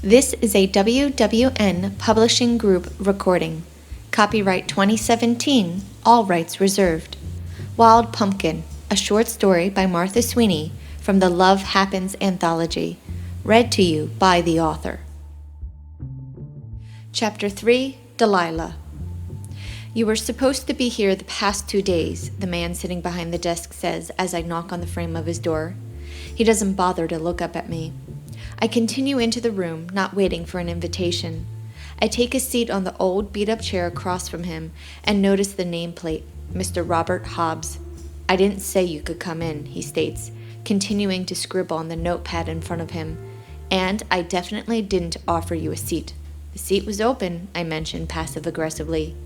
This is a WWN Publishing Group recording. Copyright 2017, all rights reserved. Wild Pumpkin, a short story by Martha Sweeney from the Love Happens anthology. Read to you by the author. Chapter 3, Delilah. You were supposed to be here the past 2 days, the man sitting behind the desk says as I knock on the frame of his door. He doesn't bother to look up at me. I continue into the room, not waiting for an invitation. I take a seat on the old beat-up chair across from him and notice the nameplate, Mr. Robert Hobbs. I didn't say you could come in, he states, continuing to scribble on the notepad in front of him. And I definitely didn't offer you a seat. The seat was open, I mentioned passive-aggressively.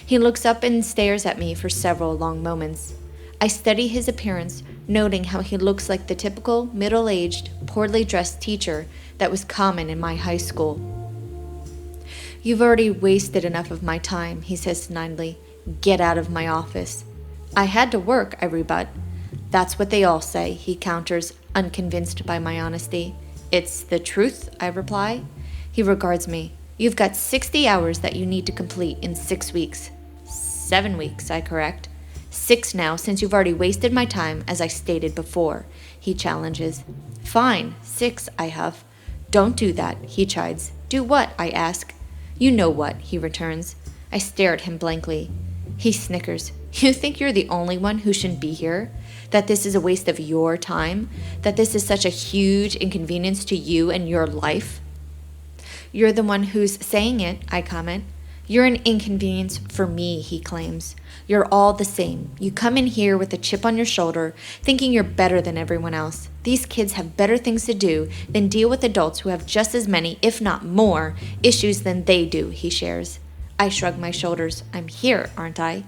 He looks up and stares at me for several long moments. I study his appearance, noting how he looks like the typical middle-aged, poorly dressed teacher that was common in my high school. You've already wasted enough of my time, he says snidely. Get out of my office. I had to work, I rebut. That's what they all say, he counters, unconvinced by my honesty. It's the truth, I reply. He regards me. You've got 60 hours that you need to complete in 6 weeks. 7 weeks, I correct. 6 now, since you've already wasted my time, as I stated before, he challenges. Fine, 6, I huff. Don't do that, he chides. Do what, I ask. You know what, he returns. I stare at him blankly. He snickers. You think you're the only one who shouldn't be here? That this is a waste of your time? That this is such a huge inconvenience to you and your life? You're the one who's saying it, I comment. You're an inconvenience for me, he claims. You're all the same. You come in here with a chip on your shoulder, thinking you're better than everyone else. These kids have better things to do than deal with adults who have just as many, if not more, issues than they do, he shares. I shrug my shoulders. I'm here, aren't I?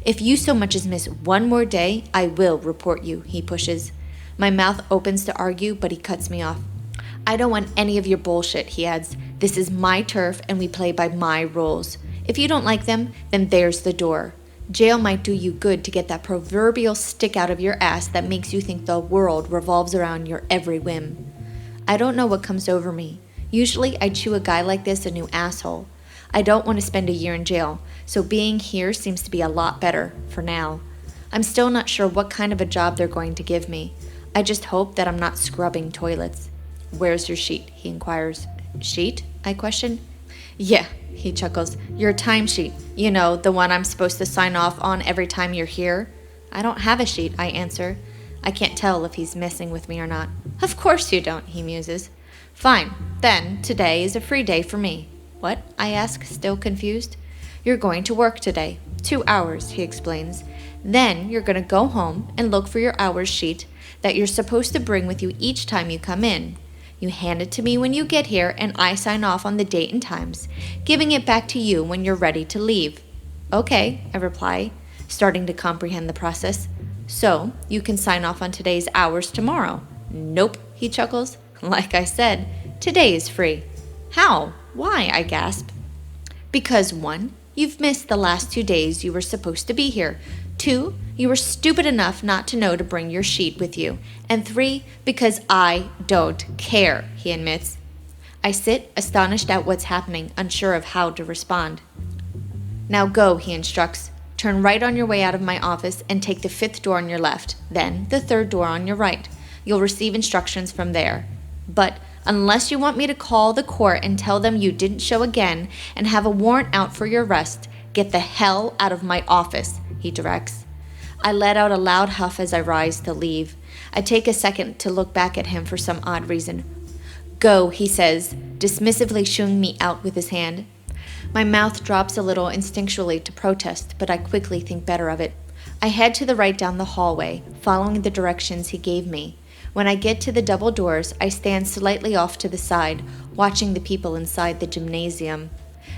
If you so much as miss one more day, I will report you, he pushes. My mouth opens to argue, but he cuts me off. I don't want any of your bullshit, he adds. This is my turf and we play by my rules. If you don't like them, then there's the door. Jail might do you good to get that proverbial stick out of your ass that makes you think the world revolves around your every whim. I don't know what comes over me. Usually I chew a guy like this a new asshole. I don't want to spend a year in jail, so being here seems to be a lot better, for now. I'm still not sure what kind of a job they're going to give me. I just hope that I'm not scrubbing toilets. Where's your sheet? He inquires. Sheet? I question. Yeah, he chuckles. Your timesheet. You know, the one I'm supposed to sign off on every time you're here. I don't have a sheet, I answer. I can't tell if he's messing with me or not. Of course you don't, he muses. Fine, then today is a free day for me. What? I ask, still confused. You're going to work today. 2 hours, he explains. Then you're going to go home and look for your hours sheet that you're supposed to bring with you each time you come in. You hand it to me when you get here, and I sign off on the date and times, giving it back to you when you're ready to leave. Okay, I reply, starting to comprehend the process. So, you can sign off on today's hours tomorrow. Nope, he chuckles. Like I said, today is free. How? Why? I gasp. Because 1, you've missed the last 2 days you were supposed to be here. 2, you were stupid enough not to know to bring your sheet with you. And 3, because I don't care, he admits. I sit, astonished at what's happening, unsure of how to respond. Now go, he instructs. Turn right on your way out of my office and take the 5th door on your left, then the 3rd door on your right. You'll receive instructions from there. But unless you want me to call the court and tell them you didn't show again and have a warrant out for your arrest, get the hell out of my office, he directs. I let out a loud huff as I rise to leave. I take a second to look back at him for some odd reason. Go, he says, dismissively shooing me out with his hand. My mouth drops a little instinctually to protest, but I quickly think better of it. I head to the right down the hallway, following the directions he gave me. When I get to the double doors, I stand slightly off to the side, watching the people inside the gymnasium.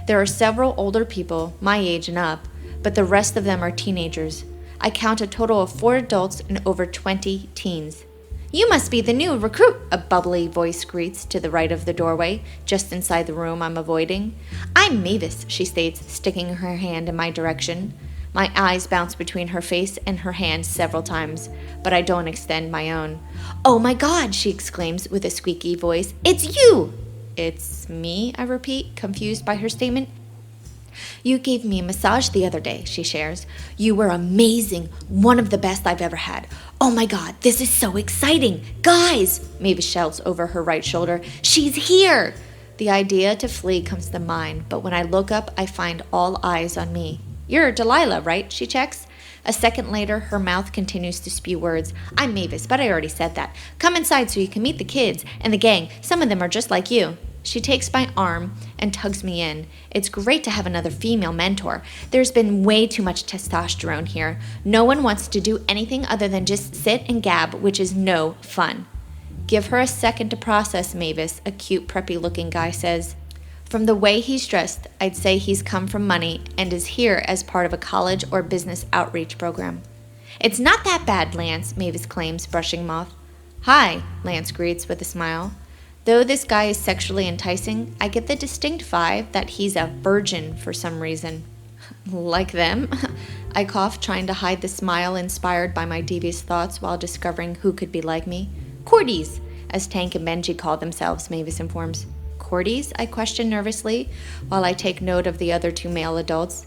There are several older people, my age and up, but the rest of them are teenagers. I count a total of 4 adults and over 20 teens. You must be the new recruit, a bubbly voice greets to the right of the doorway, just inside the room I'm avoiding. I'm Mavis, she states, sticking her hand in my direction. My eyes bounce between her face and her hand several times, but I don't extend my own. Oh my God, she exclaims with a squeaky voice. It's you! It's me, I repeat, confused by her statement. You gave me a massage the other day, she shares. You were amazing, one of the best I've ever had. Oh my God, this is so exciting. Guys, Mavis shouts over her right shoulder. She's here! The idea to flee comes to mind, but when I look up, I find all eyes on me. You're Delilah, right? She checks. A second later, her mouth continues to spew words. I'm Mavis, but I already said that. Come inside so you can meet the kids and the gang. Some of them are just like you. She takes my arm and tugs me in. It's great to have another female mentor. There's been way too much testosterone here. No one wants to do anything other than just sit and gab, which is no fun. Give her a second to process, Mavis, a cute, preppy-looking guy says. From the way he's dressed, I'd say he's come from money and is here as part of a college or business outreach program. It's not that bad, Lance, Mavis claims, brushing him off. Hi, Lance greets with a smile. Though this guy is sexually enticing, I get the distinct vibe that he's a virgin for some reason. Like them? I cough, trying to hide the smile inspired by my devious thoughts while discovering who could be like me. Cordies, as Tank and Benji call themselves, Mavis informs. Cordies? I question nervously, while I take note of the other two male adults.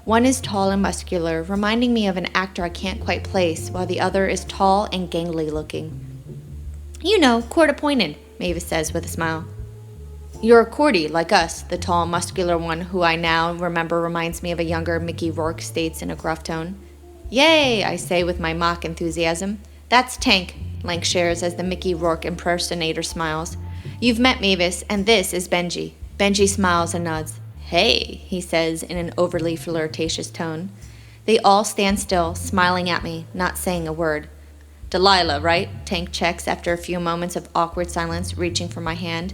One is tall and muscular, reminding me of an actor I can't quite place, while the other is tall and gangly looking. You know, court-appointed, Mavis says with a smile. You're a Cordy, like us, the tall, muscular one who I now remember reminds me of a younger Mickey Rourke, states in a gruff tone. Yay, I say with my mock enthusiasm. That's Tank, Lank shares as the Mickey Rourke impersonator smiles. You've met Mavis, and this is Benji. Benji smiles and nods. Hey, he says in an overly flirtatious tone. They all stand still, smiling at me, not saying a word. Delilah, right? Tank checks after a few moments of awkward silence, reaching for my hand.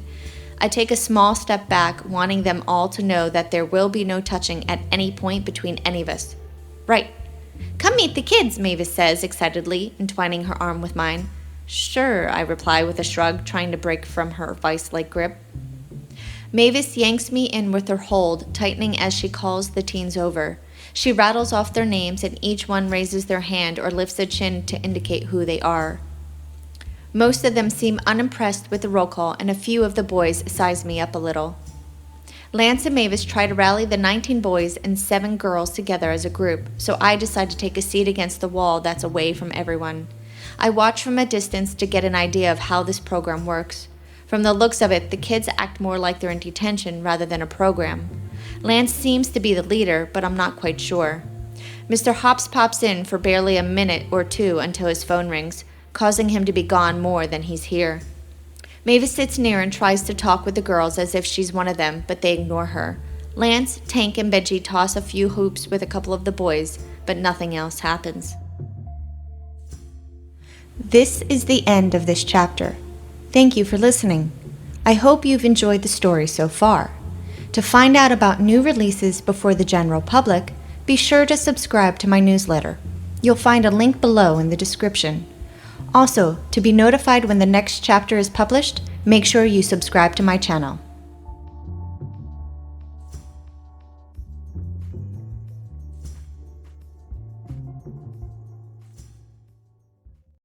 I take a small step back, wanting them all to know that there will be no touching at any point between any of us. Right. Come meet the kids, Mavis says excitedly, entwining her arm with mine. Sure, I reply with a shrug, trying to break from her vice-like grip. Mavis yanks me in with her hold, tightening as she calls the teens over. She rattles off their names, and each one raises their hand or lifts a chin to indicate who they are. Most of them seem unimpressed with the roll call, and a few of the boys size me up a little. Lance and Mavis try to rally the 19 boys and 7 girls together as a group, so I decide to take a seat against the wall that's away from everyone. I watch from a distance to get an idea of how this program works. From the looks of it, the kids act more like they're in detention rather than a program. Lance seems to be the leader, but I'm not quite sure. Mr. Hops pops in for barely a minute or two until his phone rings, causing him to be gone more than he's here. Mavis sits near and tries to talk with the girls as if she's one of them, but they ignore her. Lance, Tank, and Benji toss a few hoops with a couple of the boys, but nothing else happens. This is the end of this chapter. Thank you for listening. I hope you've enjoyed the story so far. To find out about new releases before the general public, be sure to subscribe to my newsletter. You'll find a link below in the description. Also, to be notified when the next chapter is published, make sure you subscribe to my channel.